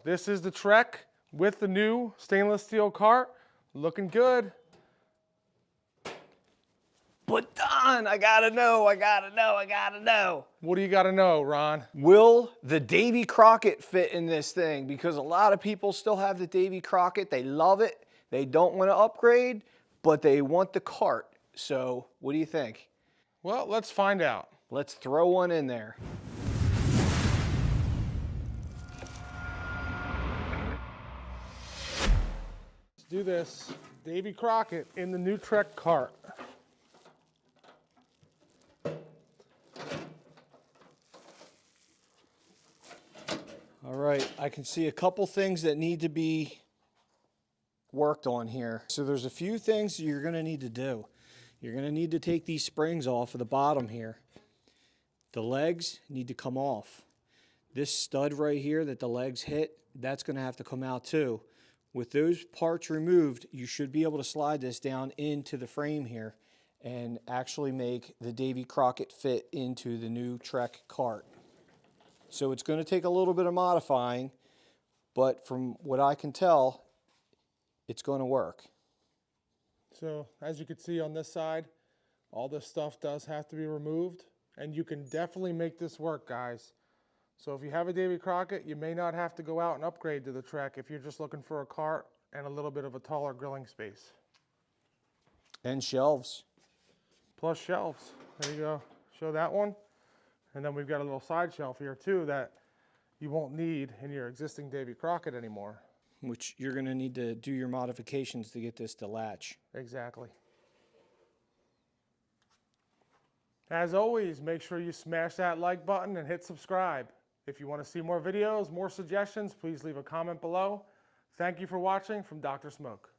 This is the Trek with the new stainless steel cart. Looking good. But Don, I gotta know. What do you got to know, Ron? Will the Davy Crockett fit in this thing? Because a lot of people still have the Davy Crockett. They love it. They don't want to upgrade, but they want the cart. So what do you think? Well, let's find out. Let's throw one in there. Let's do this. Davy Crockett in the new Trek cart. All right, I can see a couple things that need to be worked on here. So there's a few things you're gonna need to do. You're gonna need to take these springs off of the bottom here. The legs need to come off. This stud right here that the legs hit, that's gonna have to come out too. With those parts removed, you should be able to slide this down into the frame here and actually make the Davy Crockett fit into the new Trek cart. So it's going to take a little bit of modifying, but from what I can tell, it's going to work. So as you can see on this side, all this stuff does have to be removed, and you can definitely make this work, guys. So if you have a Davy Crockett, you may not have to go out and upgrade to the Trek if you're just looking for a cart and a little bit of a taller grilling space. And shelves. Plus shelves. There you go. Show that one. And then we've got a little side shelf here too that you won't need in your existing Davy Crockett anymore. Which you're going to need to do your modifications to get this to latch. Exactly. As always, make sure you smash that like button and hit subscribe. If you want to see more videos, more suggestions, please leave a comment below. Thank you for watching from Dr. Smoke.